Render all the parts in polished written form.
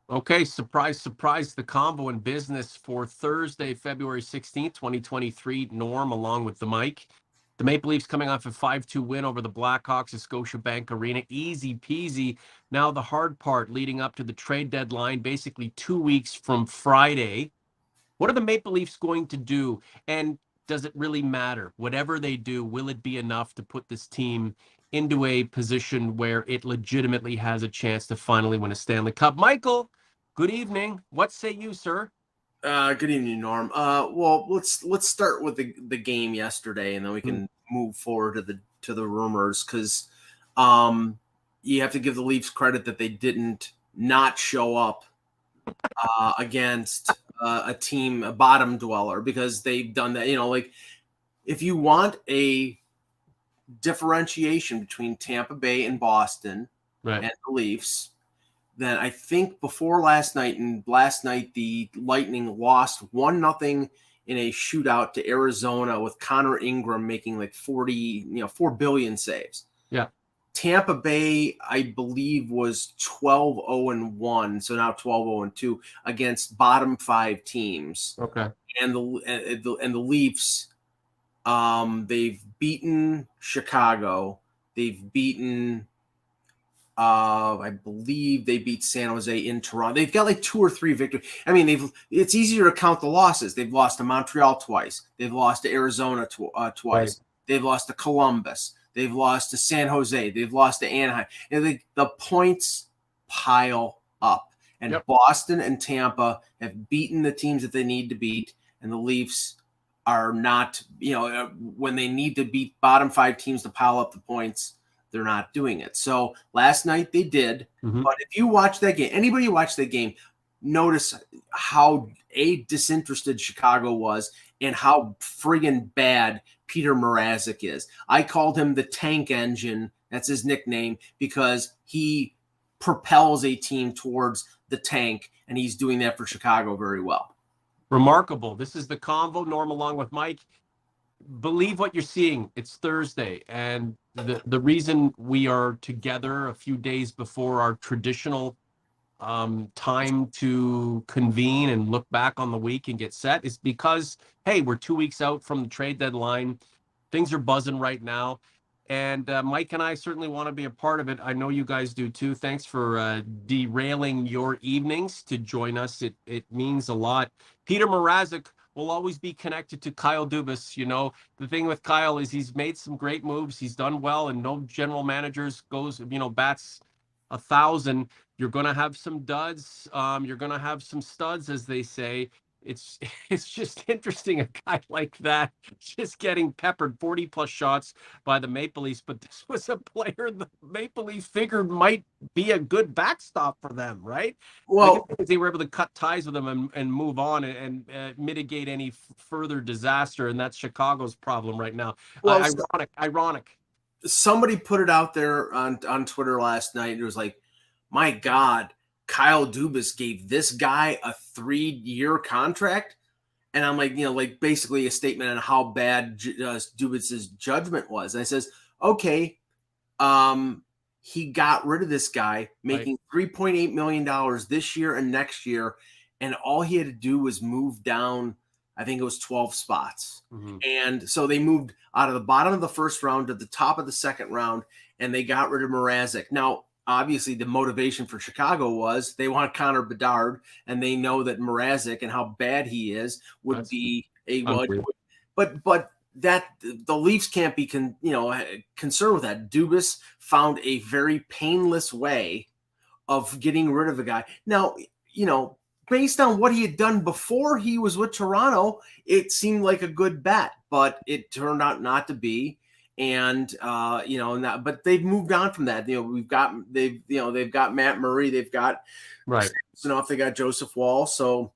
Okay, surprise, surprise, the combo in business for Thursday, February 16th, 2023. Norm, along with the Mike. The Maple Leafs coming off a 5-2 win over the Blackhawks at Scotiabank Arena. Easy peasy. Now the hard part leading up to the trade deadline, basically 2 weeks from Friday. What are the Maple Leafs going to do? And does it really matter? Whatever they do, will it be enough to put this team into a position where it legitimately has a chance to finally win a Stanley Cup? Michael, good evening. What say you, sir? Good evening, Norm. Well, let's start with the game yesterday, and then we can move forward to the rumors because you have to give the Leafs credit that they didn't not show up against a bottom dweller, because they've done that. Like, if you want a differentiation between Tampa Bay and Boston Right. and the Leafs, then I think before last night, the Lightning lost 1-0 in a shootout to Arizona with Connor Ingram making like 4 billion saves. Yeah. Tampa Bay, I believe, was 12-0-1, so now 12-0-2 against bottom 5 teams. Okay. And the Leafs, they've beaten Chicago, they've beaten I believe they beat San Jose in Toronto. They've got like 2 or 3 victories. I mean, it's easier to count the losses. They've lost to Montreal twice. They've lost to Arizona twice. Right. They've lost to Columbus. They've lost to San Jose. They've lost to Anaheim. And the points pile up. And yep. Boston and Tampa have beaten the teams that they need to beat. And the Leafs are not, when they need to beat bottom 5 teams to pile up the points, they're not doing it. So last night they did. Mm-hmm. But if you watch that game, anybody watch that game, notice how disinterested Chicago was and how friggin' bad Peter Mrazek is. I called him the tank engine. That's his nickname, because he propels a team towards the tank, and he's doing that for Chicago very well. Remarkable. This is the Convo, Norm, along with Mike. Believe what you're seeing. It's Thursday, and the reason we are together a few days before our traditional time to convene and look back on the week and get set is because, hey, we're 2 weeks out from the trade deadline. Things are buzzing right now, and Mike and I certainly want to be a part of it. I know you guys do too. Thanks for derailing your evenings to join us. It means a lot. Peter Mrazek will always be connected to Kyle Dubas. The thing with Kyle is he's made some great moves. He's done well, and no general managers bats 1,000. You're going to have some duds. You're going to have some studs, as they say. It's just interesting, a guy like that just getting peppered 40+ shots by the Maple Leafs. But this was a player the Maple Leafs figured might be a good backstop for them, right? Well, they were able to cut ties with them and move on and mitigate any further disaster. And that's Chicago's problem right now. Well, ironic. Somebody put it out there on Twitter last night. It was like, my God, Kyle Dubas gave this guy a 3-year contract. And I'm like, basically a statement on how bad Dubas's judgment was. And I says, okay, he got rid of this guy, making $3.8 million this year and next year. And all he had to do was move down, I think it was 12 spots. Mm-hmm. And so they moved out of the bottom of the first round to the top of the second round, and they got rid of Mrazek. Now, obviously, the motivation for Chicago was they want Connor Bedard, and they know that Mrazek and how bad he is would be a but that the Leafs can't be concerned with that. Dubas found a very painless way of getting rid of a guy. Now, based on what he had done before he was with Toronto, it seemed like a good bet, but it turned out not to be. And but they've moved on from that. They've got Matt Murray, they've got they got Joseph Wall, so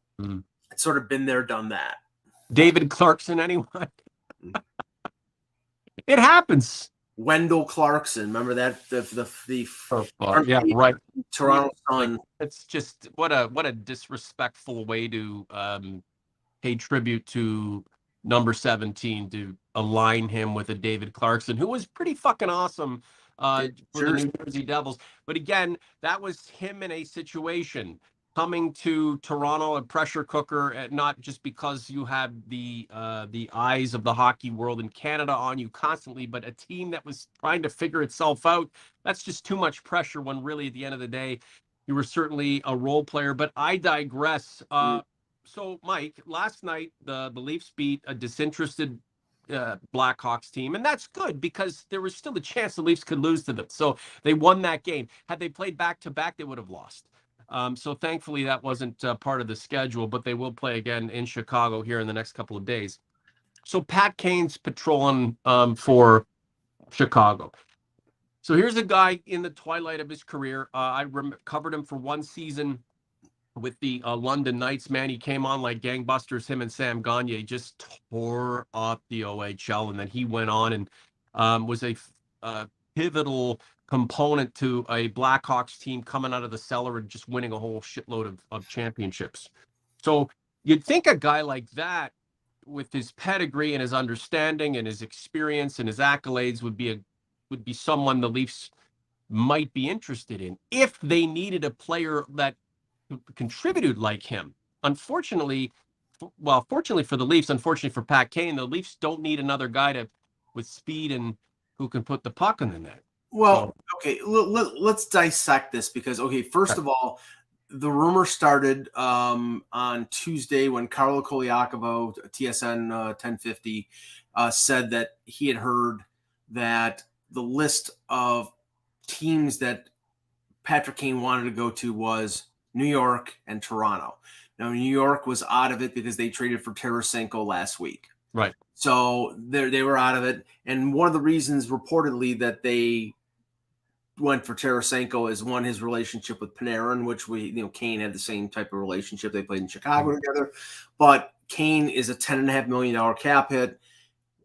it's sort of been there, done that. David Clarkson, anyone? It happens. Wendell Clarkson, remember that Toronto Sun. It's just what a disrespectful way to pay tribute to number 17, to align him with a David Clarkson, who was pretty fucking awesome for the New Jersey Devils. But again, that was him in a situation. coming to Toronto, a pressure cooker, not just because you have the eyes of the hockey world in Canada on you constantly, but a team that was trying to figure itself out. That's just too much pressure when really at the end of the day, you were certainly a role player. But I digress. So, Mike, last night the Leafs beat a disinterested Blackhawks team, and that's good because there was still a chance the Leafs could lose to them. So they won that game. Had they played back to back, they would have lost. So thankfully that wasn't part of the schedule, but they will play again in Chicago here in the next couple of days. So Pat Kane's patrolling for Chicago. So here's a guy in the twilight of his career. I covered him for one season with the London Knights. Man, he came on like gangbusters. Him and Sam Gagner just tore up the OHL, and then he went on and was a pivotal component to a Blackhawks team coming out of the cellar and just winning a whole shitload of championships. So you'd think a guy like that, with his pedigree and his understanding and his experience and his accolades, would be someone the Leafs might be interested in if they needed a player that contributed like him. Unfortunately, fortunately for the Leafs, unfortunately for Pat Kane, the Leafs don't need another guy with speed and who can put the puck in the net. Well, okay, let's dissect this because, first of all, the rumor started on Tuesday when Carlo Koliakovo, TSN 1050, said that he had heard that the list of teams that Patrick Kane wanted to go to was New York and Toronto. Now, New York was out of it because they traded for Tarasenko last week. Right. So they were out of it. And one of the reasons reportedly that they went for Tarasenko is one, his relationship with Panarin, which Kane had the same type of relationship. They played in Chicago together. But Kane is a $10.5 million cap hit.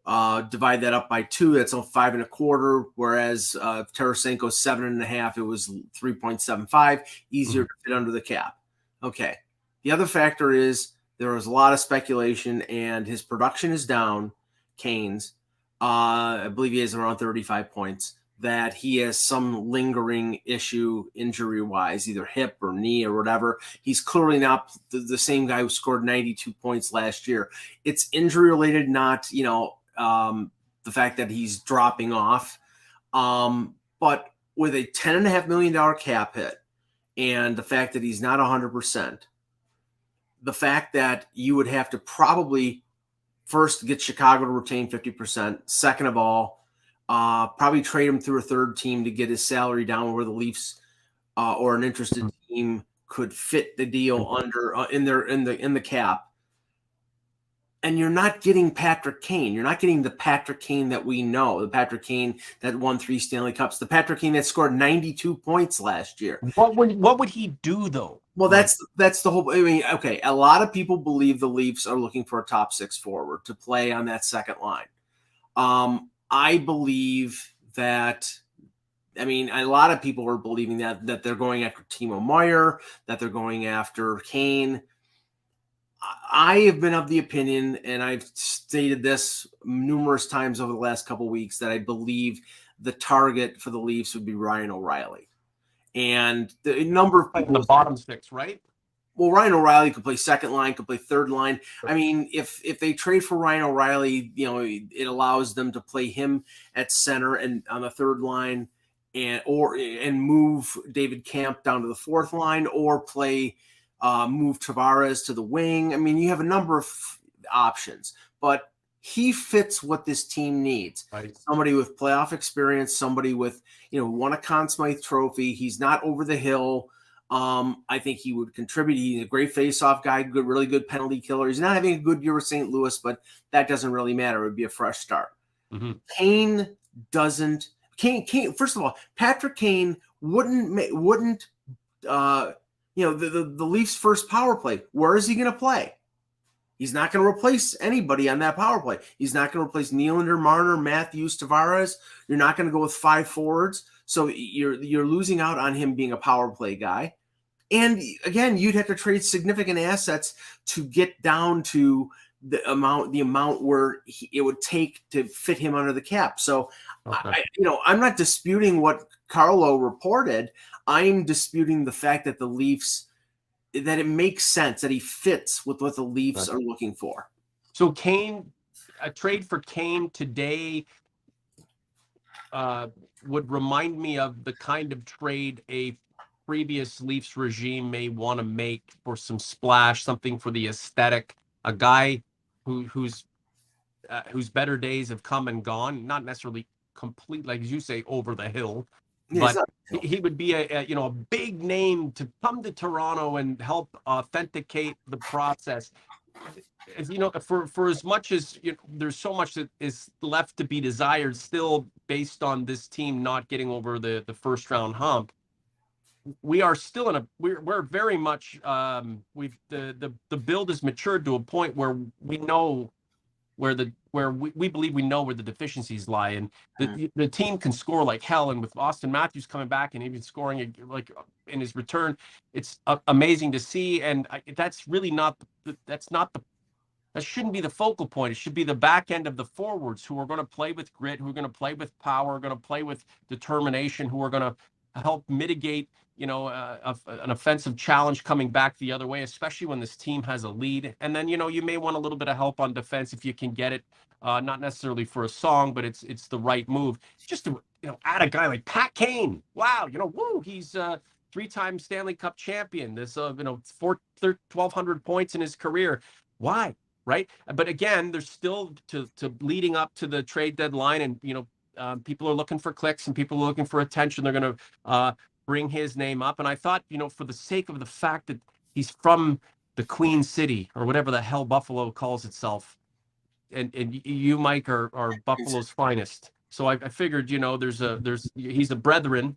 Divide that up by 2, that's on 5.25. Whereas Tarasenko 7.5, it was 3.75, easier to fit under the cap. Okay. The other factor is there was a lot of speculation, and his production is down. Kane's, I believe he has around 35 points. That he has some lingering issue injury-wise, either hip or knee or whatever. He's clearly not the same guy who scored 92 points last year. It's injury-related, not the fact that he's dropping off. But with a $10.5 million cap hit and the fact that he's not 100%, the fact that you would have to probably first get Chicago to retain 50%. Second of all, probably trade him through a third team to get his salary down where the Leafs or an interested team could fit the deal under in the cap. And you're not getting Patrick Kane. You're not getting the Patrick Kane that we know, the Patrick Kane that won 3 Stanley Cups, the Patrick Kane that scored 92 points last year. What would he do though? Well, that's the whole. I mean, okay, a lot of people believe the Leafs are looking for a top 6 forward to play on that second line. I believe that. I mean, a lot of people are believing that they're going after Timo Meyer, that they're going after Kane. I have been of the opinion, and I've stated this numerous times over the last couple of weeks, that I believe the target for the Leafs would be Ryan O'Reilly. And the number of people, the bottom 6, right? Well, Ryan O'Reilly could play second line, could play third line. I mean, if they trade for Ryan O'Reilly, it allows them to play him at center and on the third line, and move David Kampf down to the fourth line, or move Tavares to the wing. I mean, you have a number of options, but he fits what this team needs. Right. Somebody with playoff experience, somebody with, won a Conn Smythe trophy. He's not over the hill. I think he would contribute. He's a great face-off guy, really good penalty killer. He's not having a good year with St. Louis, but that doesn't really matter. It would be a fresh start. Mm-hmm. Kane, first of all, Patrick Kane wouldn't the Leafs' first power play. Where is he going to play? He's not going to replace anybody on that power play. He's not going to replace Nylander, Marner, Matthews, Tavares. You're not going to go with 5 forwards. So you're losing out on him being a power play guy. And again, you'd have to trade significant assets to get down to the amount where it would take to fit him under the cap. So, okay. I'm not disputing what Carlo reported. I'm disputing the fact that the Leafs that it makes sense, that he fits with what the Leafs are looking for. So Kane, a trade for Kane today would remind me of the kind of trade a previous Leafs regime may want to make for some splash, something for the aesthetic. A guy whose better days have come and gone, not necessarily complete, like as you say, over the hill, but he would be a big name to come to Toronto and help authenticate the process. As you know, for as much as there's so much that is left to be desired still based on this team not getting over the first round hump, we are still in a we're very much we've the build has matured to a point where we know where we believe we know where the deficiencies lie, and the team can score like hell. And with Austin Matthews coming back and even scoring like in his return, it's amazing to see. And that's really not that shouldn't be the focal point. It should be the back end of the forwards who are going to play with grit, who are going to play with power, going to play with determination, who are going to help mitigate, an offensive challenge coming back the other way, especially when this team has a lead. And then, you may want a little bit of help on defense if you can get it, not necessarily for a song, but it's the right move. Just to, add a guy like Pat Kane. Wow, he's three-time Stanley Cup champion. This, 1,200 points in his career. Why? Right. But again, there's still to leading up to the trade deadline, and people are looking for clicks and people are looking for attention. They're going to bring his name up. And I thought, for the sake of the fact that he's from the Queen City or whatever the hell Buffalo calls itself, and you, Mike, are Buffalo's finest. So I figured, he's a brethren,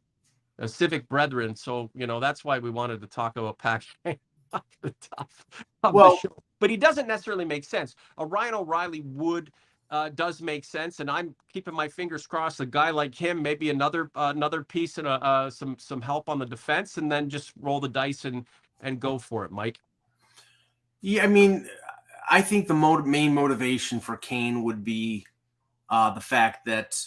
a civic brethren. So that's why we wanted to talk about Pac. The top of the show. But he doesn't necessarily make sense. A Ryan O'Reilly does make sense, and I'm keeping my fingers crossed. A guy like him, maybe another piece and some help on the defense, and then just roll the dice and go for it, Mike. Yeah, I mean, I think the main motivation for Kane would be the fact that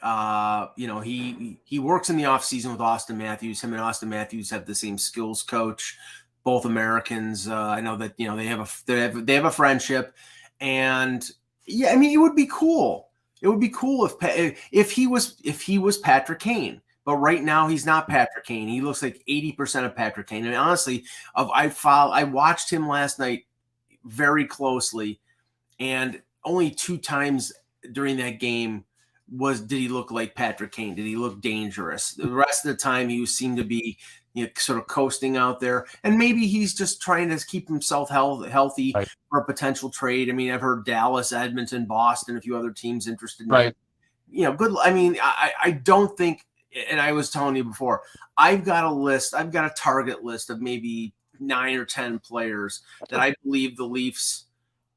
he works in the offseason with Austin Matthews. Him and Austin Matthews have the same skills coach. Both Americans. I know that they have a friendship, and yeah, I mean it would be cool. It would be cool if he was Patrick Kane, but right now he's not Patrick Kane. He looks like 80% of Patrick Kane. And honestly, I watched him last night very closely, and only 2 times during that game did he look like Patrick Kane. Did he look dangerous? The rest of the time he seemed to be sort of coasting out there, and maybe he's just trying to keep himself healthy for a potential trade. I mean, I've heard Dallas, Edmonton, Boston, a few other teams interested in him. Good. I mean, I don't think, and I was telling you before, I've got a target list of maybe 9 or 10 players that I believe the Leafs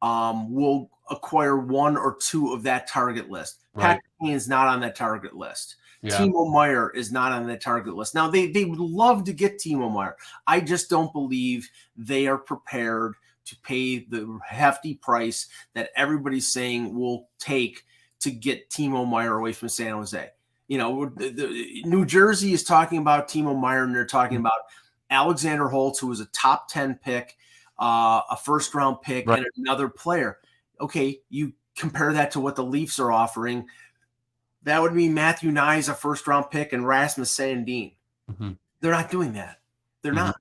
will acquire 1 or 2 of that target list. Patrick Kane is not on that target list. Yeah. Timo Meyer is not on the target list. Now, they would love to get Timo Meyer. I just don't believe they are prepared to pay the hefty price that everybody's saying will take to get Timo Meyer away from San Jose. New Jersey is talking about Timo Meyer, and they're talking about Alexander Holtz, who was a top 10 pick, a first-round pick, and another player. Okay, you compare that to what the Leafs are offering. That would be Matthew Nyes, a first-round pick, and Rasmus Sandin. Mm-hmm. They're not doing that. They're not.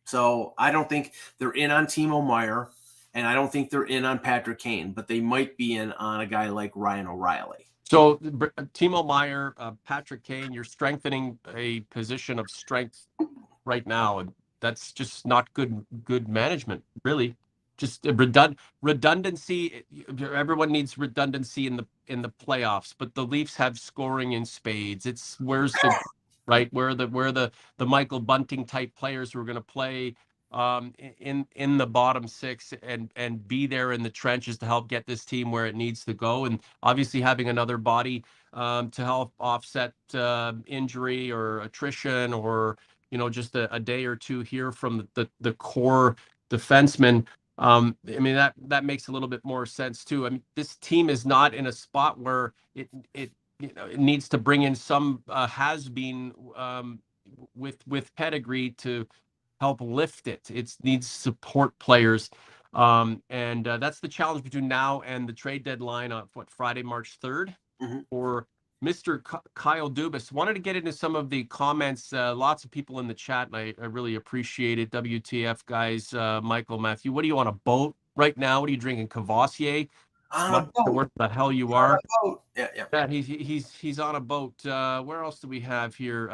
So I don't think they're in on Timo Meyer, and I don't think they're in on Patrick Kane, but they might be in on a guy like Ryan O'Reilly. So Timo Meyer, Patrick Kane, you're strengthening a position of strength right now, and that's just not good management, really. Just redundancy. Everyone needs redundancy in the playoffs, but the Leafs have scoring in spades. It's where the Michael Bunting type players who are going to play in the bottom 6 and be there in the trenches to help get this team where it needs to go. And obviously having another body to help offset injury or attrition, or just a day or two here from the core defensemen. I mean, that makes a little bit more sense too. I mean, this team is not in a spot where it needs to bring in some has-been with pedigree to help lift it. It needs support players. And that's the challenge between now and the trade deadline on Friday, March 3rd. Mm-hmm. For Mr. Kyle Dubas. Wanted to get into some of the comments. Lots of people in the chat, and I really appreciate it. WTF, guys. Michael, Matthew, what are you on a boat right now? What are you drinking? Cavassier? On a boat. Where the hell you are? Yeah. Yeah, he's on a boat. Where else do we have here?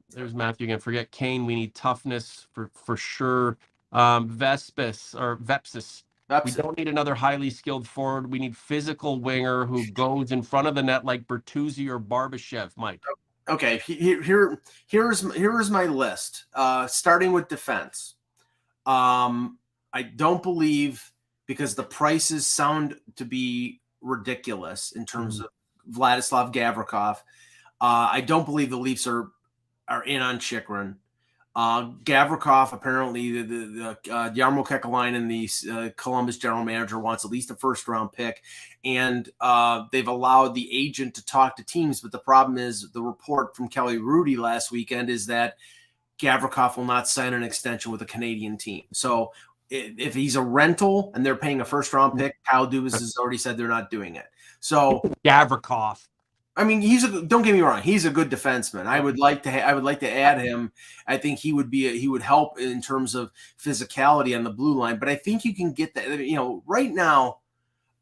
There's Matthew again. Forget Kane. We need toughness for sure. Vepsis. We don't need another highly skilled forward. We need physical winger who goes in front of the net like Bertuzzi or Barbashev. Mike. Okay, here's my list. Starting with defense. I don't believe, because the prices sound to be ridiculous in terms of Vladislav Gavrikov. I don't believe the Leafs are in on Chychrun. Gavrikov, apparently, the Jarmo Kekalainen, the Columbus general manager, wants at least a first-round pick, and they've allowed the agent to talk to teams. But the problem is, the report from Kelly Rudy last weekend is that Gavrikov will not sign an extension with a Canadian team. So if he's a rental and they're paying a first-round pick, Kyle Dubas has already said they're not doing it. So Gavrikov. I mean, don't get me wrong, he's a good defenseman. I would like to add him. I think he would help in terms of physicality on the blue line. But I think you can get that. Right now,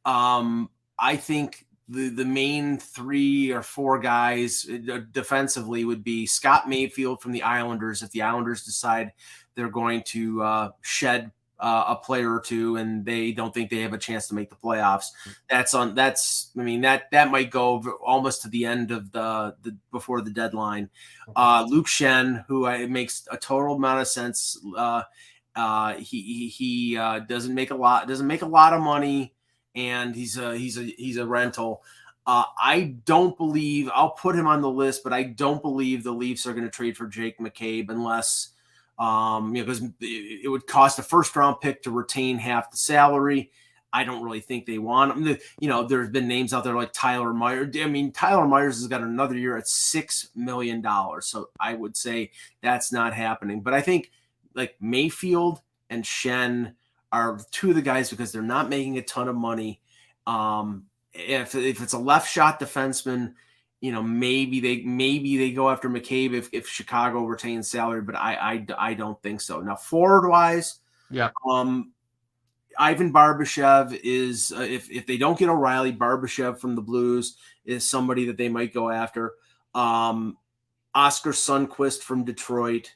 I think the main 3 or 4 guys defensively would be Scott Mayfield from the Islanders. If the Islanders decide they're going to shed a player or two and they don't think they have a chance to make the playoffs, that might go almost to the end of the before the deadline. Luke Shen, who makes a total amount of sense. He doesn't make a lot of money, and he's a rental. I don't believe, I'll put him on the list, but I don't believe the Leafs are going to trade for Jake McCabe unless because it would cost a first-round pick to retain half the salary. I don't really think they want him. There's been names out there like Tyler Meyer. I mean, Tyler Myers has got another year at $6 million. So I would say that's not happening. But I think like Mayfield and Shen are 2 of the guys, because they're not making a ton of money. If it's a left shot defenseman, maybe they go after McCabe if Chicago retains salary, but I don't think so. Now, forward wise, Ivan Barbashev is if they don't get O'Reilly, Barbashev from the Blues is somebody that they might go after. Oscar Sundqvist from Detroit.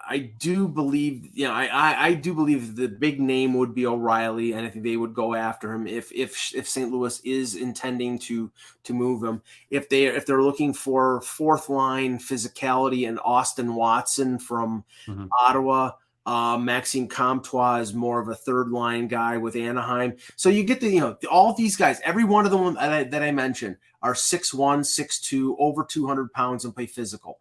I do believe, I do believe the big name would be O'Reilly, and I think they would go after him if St. Louis is intending to move him. If they're looking for 4th line physicality and Austin Watson from Ottawa, Maxime Comtois is more of a 3rd line guy with Anaheim. So you get all of these guys. Every one of them that I mentioned are 6'1", 6'2", over 200 pounds and play physical.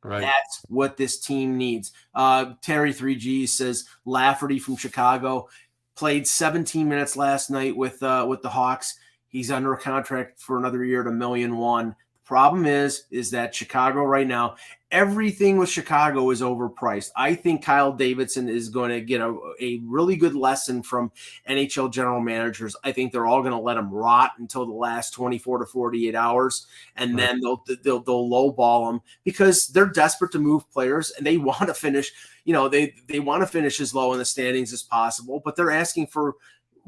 Right. That's what this team needs. Terry 3G says Lafferty from Chicago played 17 minutes last night with the Hawks. He's under a contract for another year at $1.1 million. The problem is that Chicago right now, everything with Chicago is overpriced. I think Kyle Davidson is going to get a really good lesson from NHL general managers. I think they're all going to let him rot until the last 24 to 48 hours, and then they'll lowball him because they're desperate to move players and they want to finish. They want to finish as low in the standings as possible, but they're asking for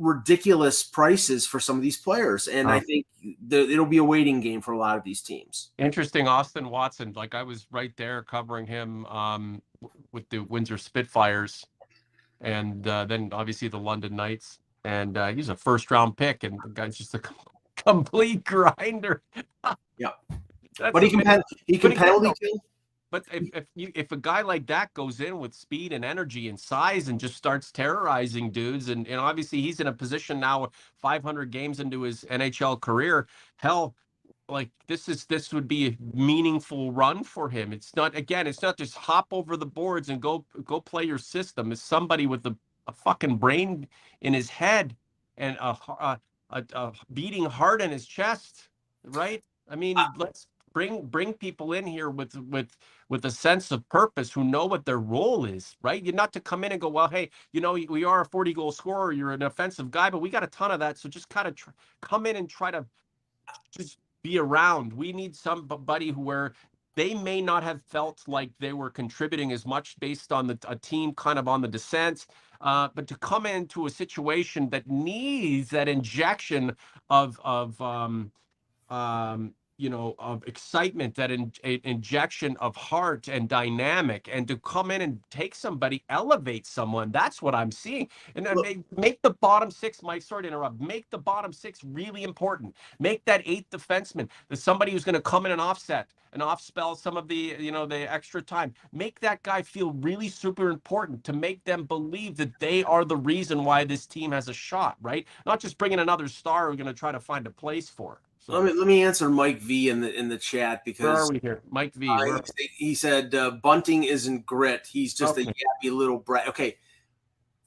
ridiculous prices for some of these players, and I think it'll be a waiting game for a lot of these teams. Interesting. Austin Watson, like I was right there covering him with the Windsor Spitfires, and then obviously the London Knights, and he's a 1st-round pick, and the guy's just a complete grinder. Yeah, but he can penalty kill. But if a guy like that goes in with speed and energy and size and just starts terrorizing dudes, and obviously he's in a position now, 500 games into his NHL career, hell, like this would be a meaningful run for him. It's not just hop over the boards and go play your system. It's somebody with a fucking brain in his head and a beating heart in his chest, right? I mean, let's bring people in here with a sense of purpose, who know what their role is, right? You're not to come in and go, well, hey, we are a 40-goal scorer, you're an offensive guy, but we got a ton of that, so just kind of come in and try to just be around. We need somebody where they may not have felt like they were contributing as much based on a team kind of on the descent, but to come into a situation that needs that injection of of excitement, that injection of heart and dynamic, and to come in and take somebody, elevate someone. That's what I'm seeing. And make the bottom six, Mike, sorry to interrupt, make the bottom six really important. Make that eighth defenseman, somebody who's going to come in and offset and off-spell some of the, the extra time. Make that guy feel really super important, to make them believe that they are the reason why this team has a shot, right? Not just bringing another star who's going to try to find a place for. So, let me answer Mike V in the chat, because where are we here? Mike V. He said Bunting isn't grit. He's just a yappy little brat. Okay,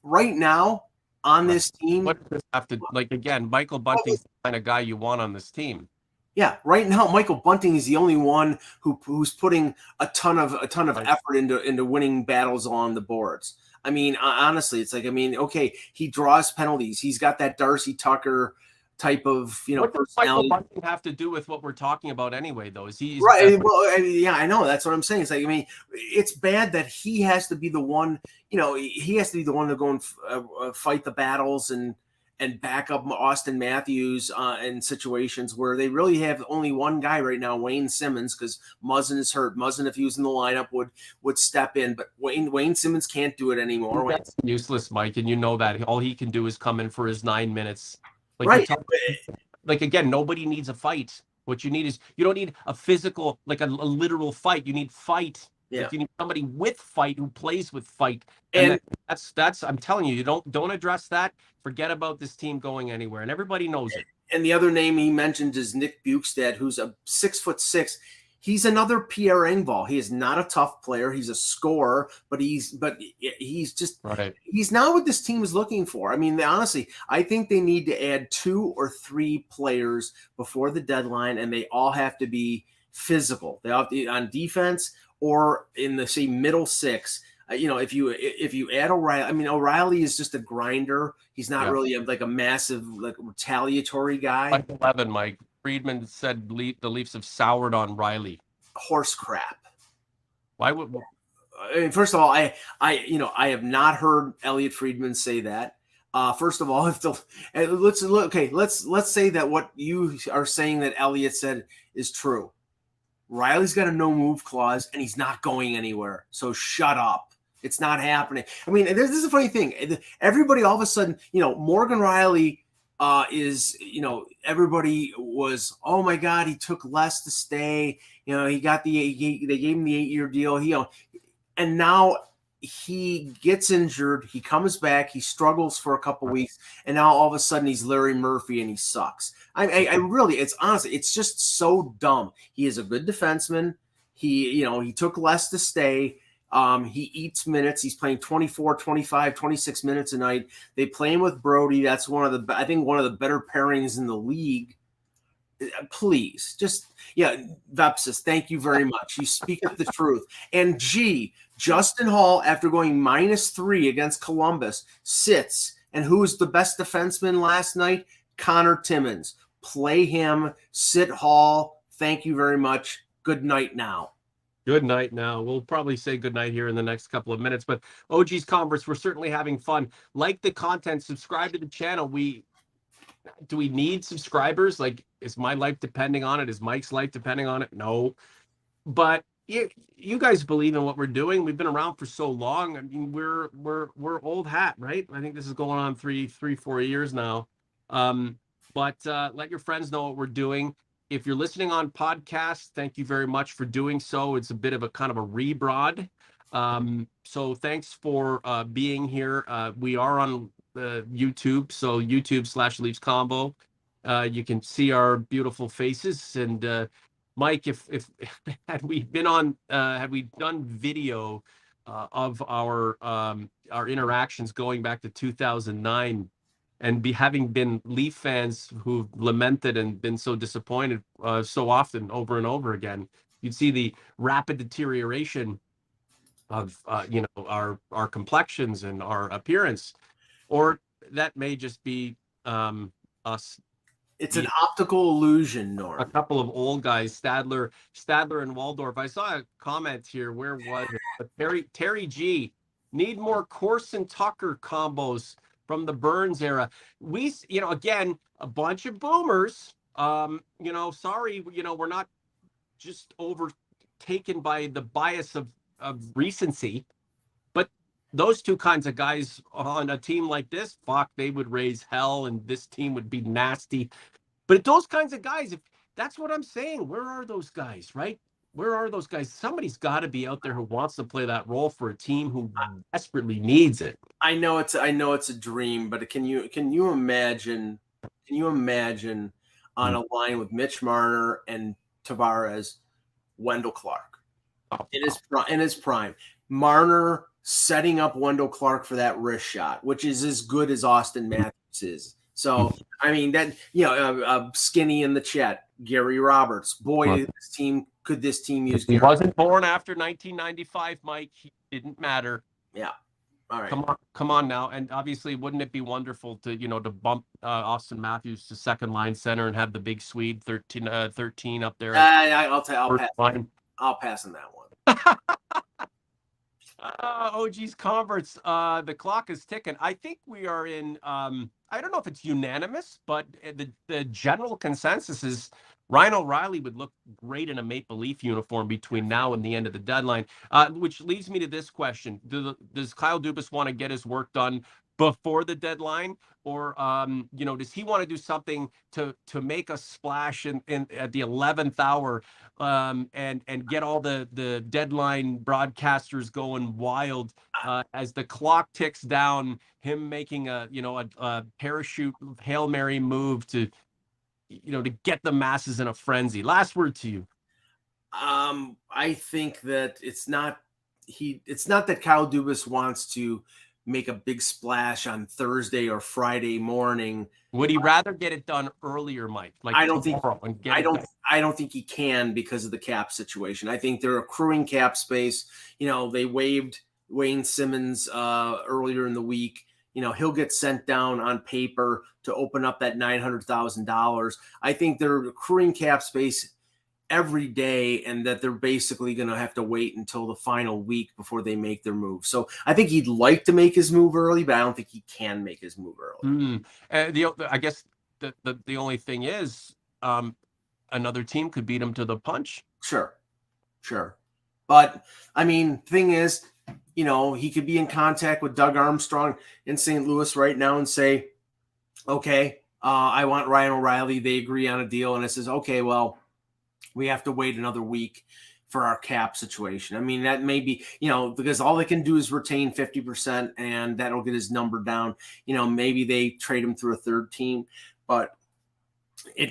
right now on this team, what does this have to, like, again? Michael Bunting's the kind of guy you want on this team. Yeah, right now Michael Bunting is the only one who's putting a ton of effort into winning battles on the boards. I mean, honestly, it's like, okay, he draws penalties. He's got that Darcy Tucker type of, what does personality. Michael Bunting have to do with what we're talking about anyway, though? Is he right? Well, yeah, I know. That's what I'm saying. It's like, it's bad that he has to be the one. He has to be the one to go and fight the battles and back up Austin Matthews in situations where they really have only one guy right now, Wayne Simmons, because Muzzin is hurt. Muzzin, if he was in the lineup, would step in, but Wayne Simmons can't do it anymore. That's useless, Mike, and you know that. All he can do is come in for his 9 minutes. Right. Like, again, nobody needs a fight. What you need is, you don't need a physical, like a literal fight. You need fight. Yeah. Like, you need somebody with fight, who plays with fight. And that's I'm telling you, don't address that. Forget about this team going anywhere. And everybody knows it. And the other name he mentioned is Nick Bukestad, who's a 6'6". He's another Pierre Engvall. He is not a tough player. He's a scorer, but he's just right. He's not what this team is looking for. I mean, honestly, I think they need to add 2 or 3 players before the deadline, and they all have to be physical. They have to be on defense or in the middle six. If you add O'Reilly, O'Reilly is just a grinder. He's not really like a massive, like, retaliatory guy. Like 11, Mike. Friedman said the Leafs have soured on Rielly. Horse crap. Why would? First of all, I have not heard Elliot Friedman say that. First of all, let's say that what you are saying that Elliot said is true. Rielly's got a no move clause and he's not going anywhere. So shut up. It's not happening. This is a funny thing. Everybody all of a sudden, Morgan Rielly everybody was, oh my God, he took less to stay. They gave him the 8-year deal. And now he gets injured. He comes back. He struggles for a couple weeks, and now all of a sudden he's Larry Murphy and he sucks. I really, it's honestly, it's just so dumb. He is a good defenseman. He took less to stay. He eats minutes. He's playing 24, 25, 26 minutes a night. They play him with Brody. That's one of the better pairings in the league. Please, Vepsis, thank you very much. You speak up the truth. And Justin Hall, after going -3 against Columbus, sits. And who was the best defenseman last night? Connor Timmins. Play him. Sit Hall. Thank you very much. Good night now. Good night now. We'll probably say good night here in the next couple of minutes, but OG's Converse, we're certainly having fun. Like the content, subscribe to the channel. Do we need subscribers? Like, is my life depending on it? Is Mike's life depending on it? No. But you guys believe in what we're doing. We've been around for so long. We're old hat, right? I think this is going on 4 years now. But let your friends know what we're doing. If you're listening on podcast, thank you very much for doing so. It's a bit of a kind of a rebroad. So thanks for being here. We are on YouTube, so YouTube/Leafs Convo. You can see our beautiful faces. And Mike, if had we done video of our interactions going back to 2009, and having been Leaf fans who've lamented and been so disappointed so often over and over again, you'd see the rapid deterioration of our complexions and our appearance, or that may just be us. It's an optical illusion, A Norm. couple of old guys, Stadler and Waldorf. I saw a comment here. Where was it? But Terry G. Need more Corson Tucker combos from the Burns era. We, again, a bunch of boomers. Sorry, we're not just overtaken by the bias of recency, but those two kinds of guys on a team like this, fuck, they would raise hell, and this team would be nasty. But those kinds of guys, if that's what I'm saying, where are those guys, right? Where are those guys? Somebody's got to be out there who wants to play that role for a team who desperately needs it. I know it's a dream, but can you imagine? Can you imagine on a line with Mitch Marner and Tavares, Wendell Clark in his prime? Marner setting up Wendell Clark for that wrist shot, which is as good as Austin Matthews is. So I mean that Skinny in the chat, Gary Roberts. Boy, could this team use? He wasn't born after 1995, Mike. He didn't matter. Yeah. All right. Come on now. And obviously, wouldn't it be wonderful to bump Austin Matthews to second line center and have the big Swede 13 up there? I'll pass on that one. OG's converts. The clock is ticking. I think we are in. I don't know if it's unanimous, but the general consensus is Ryan O'Reilly would look great in a Maple Leaf uniform between now and the end of the deadline. Which leads me to this question: does Kyle Dubas want to get his work done before the deadline, or does he want to do something to make a splash in at the 11th hour, and get all the deadline broadcasters going wild as the clock ticks down? Him making a parachute Hail Mary move to get the masses in a frenzy. Last word to you. I think that it's not that Kyle Dubas wants to make a big splash on Thursday or Friday morning. Would he rather get it done earlier, Mike? Like I don't think he can because of the cap situation. I think they're accruing cap space. They waived Wayne Simmons earlier in the week. He'll get sent down on paper to open up that $900,000. I think they're accruing cap space every day, and that they're basically going to have to wait until the final week before they make their move. So I think he'd like to make his move early, but I don't think he can make his move early. I guess the only thing is another team could beat him to the punch. Sure. But I mean, thing is, he could be in contact with Doug Armstrong in St. Louis right now and say, okay, I want Ryan O'Reilly. They agree on a deal. And it says, okay, well, we have to wait another week for our cap situation. I mean, that may be, because all they can do is retain 50% and that'll get his number down. Maybe they trade him through a third team, but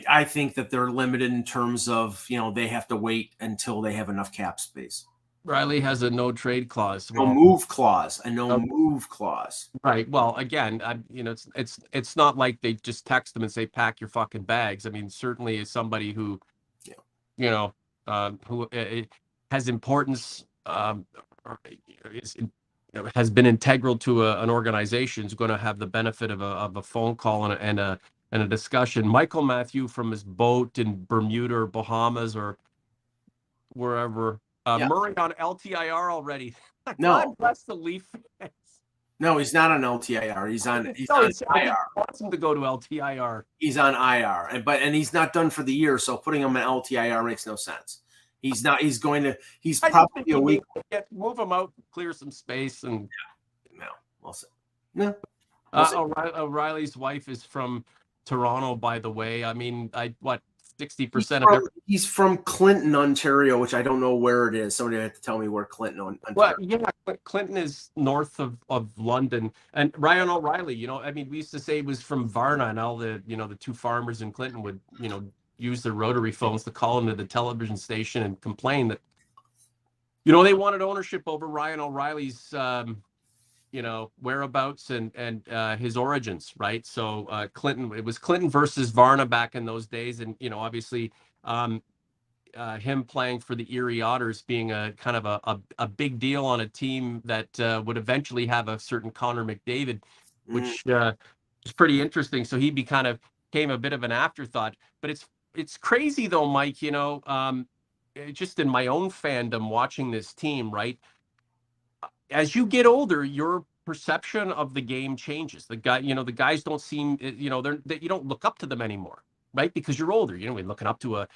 I think that they're limited in terms of, they have to wait until they have enough cap space. Riley has a no trade clause. No move clause. Move clause. Right. Well, again, it's not like they just text them and say, pack your fucking bags. I mean, certainly is somebody who, who has importance, has been integral to an organization, is going to have the benefit of a phone call and a discussion. Michael Matthew from his boat in Bermuda or Bahamas or wherever. Murray on LTIR already. No. God bless the Leaf fans. No, he's not on LTIR. He's on IR. He wants him to go to LTIR. He's on IR, and he's not done for the year. So putting him on LTIR makes no sense. He's not. He's going to. He's probably a week. Move him out, clear some space, and no, we'll see. No. O'Reilly's wife is from Toronto, by the way. I mean, 60% of he's from Clinton, Ontario, which I don't know where it is. Somebody had to tell me where Clinton, Ontario. Well, yeah, Clinton is north of London. And Ryan O'Reilly, we used to say he was from Varna, and all the the two farmers in Clinton would use their rotary phones to call into the television station and complain that they wanted ownership over Ryan O'Reilly's whereabouts and his origins, right? So Clinton, it was Clinton versus Varna back in those days, and obviously um, him playing for the Erie Otters being a kind of a big deal on a team that would eventually have a certain Connor McDavid, Mm. which is pretty interesting. So he kind of came a bit of an afterthought. But it's crazy though, Mike. Just in my own fandom watching this team, right? As you get older, your perception of the game changes. The guys don't seem, you don't look up to them anymore, right? Because you're older. We're looking up to a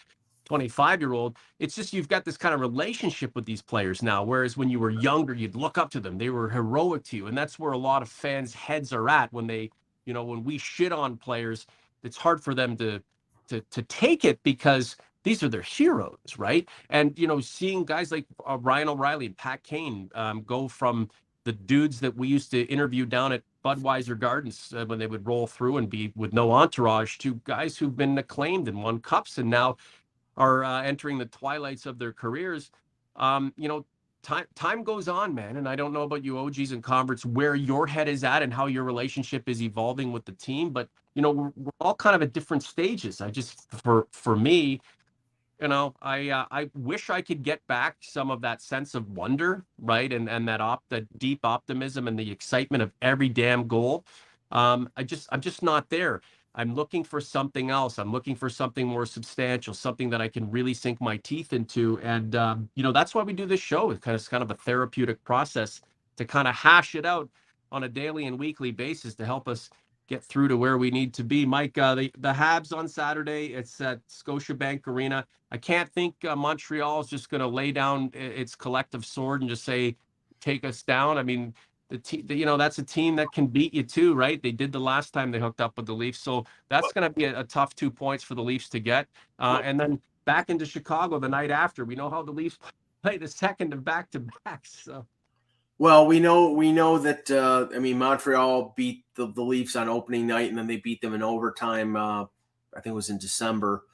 25-year-old. It's just you've got this kind of relationship with these players now. Whereas when you were younger, you'd look up to them. They were heroic to you. And that's where a lot of fans' heads are at when we shit on players, it's hard for them to take it because these are their heroes, right? And seeing guys like Ryan O'Reilly and Pat Kane go from the dudes that we used to interview down at Budweiser Gardens when they would roll through and be with no entourage to guys who've been acclaimed and won cups and now are entering the twilights of their careers. Time goes on, man, and I don't know about you OGs and converts where your head is at and how your relationship is evolving with the team, but we're all kind of at different stages. I just for me, I wish I could get back some of that sense of wonder, right, and that deep optimism and the excitement of every damn goal. I'm just not there. I'm looking for something else. I'm looking for something more substantial, something that I can really sink my teeth into, and that's why we do this show. It's kind of a therapeutic process to kind of hash it out on a daily and weekly basis to help us get through to where we need to be. Mike, the Habs on Saturday. It's at Scotiabank Arena. I can't think Montreal is just going to lay down its collective sword and just say, take us down. I mean, that's a team that can beat you too, right? They did the last time they hooked up with the Leafs. So that's going to be a tough 2 points for the Leafs to get. And then back into Chicago the night after. We know how the Leafs played the second of back-to-backs. So. Well, we know that Montreal beat the Leafs on opening night, and then they beat them in overtime. I think it was in December.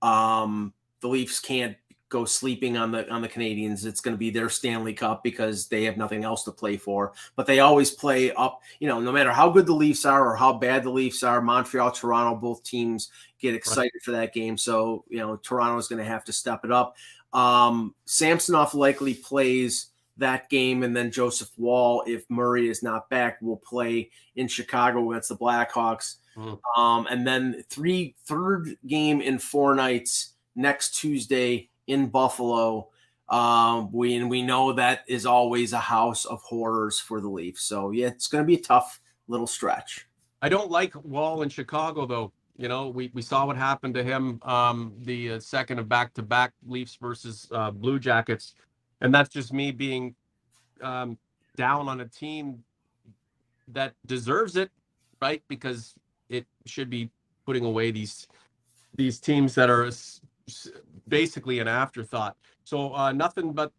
The Leafs can't go sleeping on the Canadiens. It's going to be their Stanley Cup because they have nothing else to play for. But they always play up. No matter how good the Leafs are or how bad the Leafs are, Montreal, Toronto, both teams get excited for that game. So Toronto is going to have to step it up. Samsonov likely plays that game, and then Joseph Wall, if Murray is not back, will play in Chicago against the Blackhawks. And then third game in 4 nights next Tuesday in Buffalo. We know that is always a house of horrors for the Leafs. So yeah, it's going to be a tough little stretch. I don't like Wall in Chicago though. We saw what happened to him the second of back-to-back Leafs versus Blue Jackets. And that's just me being down on a team that deserves it, right? Because it should be putting away these teams that are basically an afterthought. So nothing but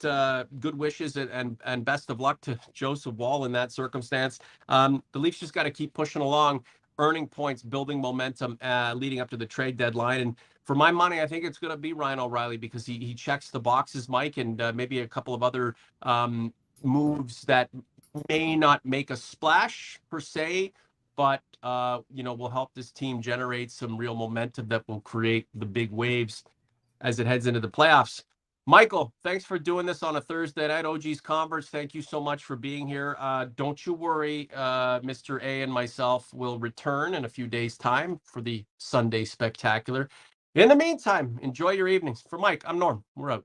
good wishes and best of luck to Joseph Wall in that circumstance. The Leafs just got to keep pushing along, earning points, building momentum, leading up to the trade deadline. And for my money, I think it's going to be Ryan O'Reilly because he checks the boxes, Mike, and maybe a couple of other moves that may not make a splash per se, but will help this team generate some real momentum that will create the big waves as it heads into the playoffs. Michael, thanks for doing this on a Thursday night. OG's Converse, thank you so much for being here. Don't you worry, Mr. A and myself will return in a few days' time for the Sunday Spectacular. In the meantime, enjoy your evenings. For Mike, I'm Norm. We're out.